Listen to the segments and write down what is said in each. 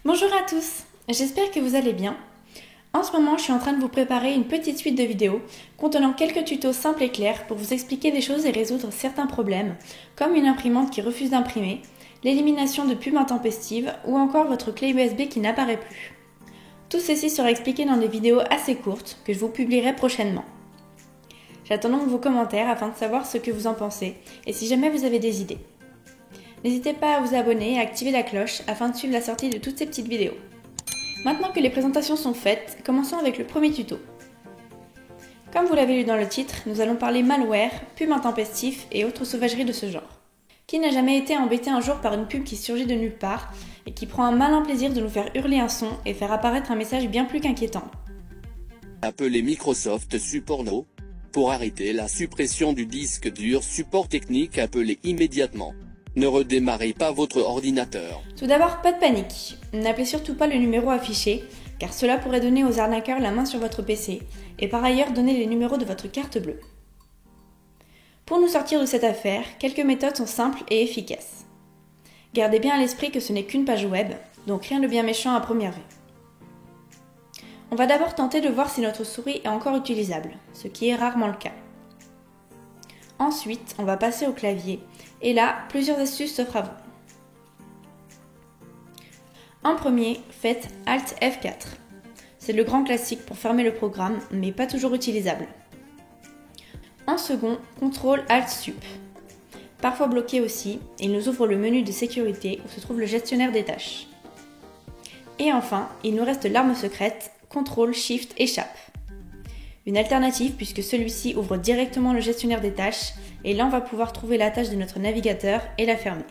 Bonjour à tous, j'espère que vous allez bien. En ce moment, je suis en train de vous préparer une petite suite de vidéos contenant quelques tutos simples et clairs pour vous expliquer des choses et résoudre certains problèmes, comme une imprimante qui refuse d'imprimer, l'élimination de pubs intempestives ou encore votre clé USB qui n'apparaît plus. Tout ceci sera expliqué dans des vidéos assez courtes que je vous publierai prochainement. J'attends donc vos commentaires afin de savoir ce que vous en pensez et si jamais vous avez des idées. N'hésitez pas à vous abonner et à activer la cloche afin de suivre la sortie de toutes ces petites vidéos. Maintenant que les présentations sont faites, commençons avec le premier tuto. Comme vous l'avez lu dans le titre, nous allons parler malware, pubs intempestifs et autres sauvageries de ce genre. Qui n'a jamais été embêté un jour par une pub qui surgit de nulle part et qui prend un malin plaisir de nous faire hurler un son et faire apparaître un message bien plus qu'inquiétant? Appelez Microsoft Support Now. Pour arrêter la suppression du disque dur, support technique appelez immédiatement. Ne redémarrez pas votre ordinateur. Tout d'abord, pas de panique. N'appelez surtout pas le numéro affiché, car cela pourrait donner aux arnaqueurs la main sur votre PC, et par ailleurs donner les numéros de votre carte bleue. Pour nous sortir de cette affaire, quelques méthodes sont simples et efficaces. Gardez bien à l'esprit que ce n'est qu'une page web, donc rien de bien méchant à première vue. On va d'abord tenter de voir si notre souris est encore utilisable, ce qui est rarement le cas. Ensuite, on va passer au clavier, et là, plusieurs astuces s'offrent à vous. En premier, faites Alt F4. C'est le grand classique pour fermer le programme, mais pas toujours utilisable. En second, CTRL Alt Sup. Parfois bloqué aussi, il nous ouvre le menu de sécurité où se trouve le gestionnaire des tâches. Et enfin, il nous reste l'arme secrète, CTRL Shift Échappe. Une alternative puisque celui-ci ouvre directement le gestionnaire des tâches et là on va pouvoir trouver la tâche de notre navigateur et la fermer.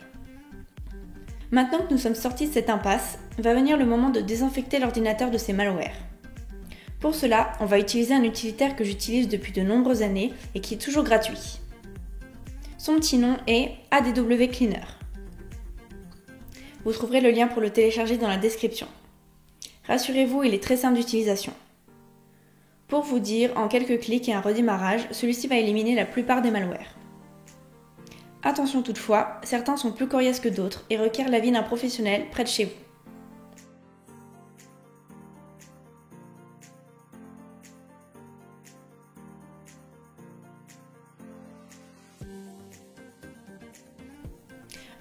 Maintenant que nous sommes sortis de cette impasse, va venir le moment de désinfecter l'ordinateur de ces malwares. Pour cela, on va utiliser un utilitaire que j'utilise depuis de nombreuses années et qui est toujours gratuit. Son petit nom est ADW Cleaner. Vous trouverez le lien pour le télécharger dans la description. Rassurez-vous, il est très simple d'utilisation. Pour vous dire, en quelques clics et un redémarrage, celui-ci va éliminer la plupart des malwares. Attention toutefois, certains sont plus coriaces que d'autres et requièrent l'avis d'un professionnel près de chez vous.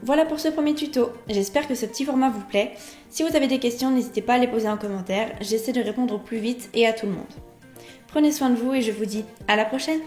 Voilà pour ce premier tuto, j'espère que ce petit format vous plaît. Si vous avez des questions, n'hésitez pas à les poser en commentaire, j'essaie de répondre au plus vite et à tout le monde. Prenez soin de vous et je vous dis à la prochaine!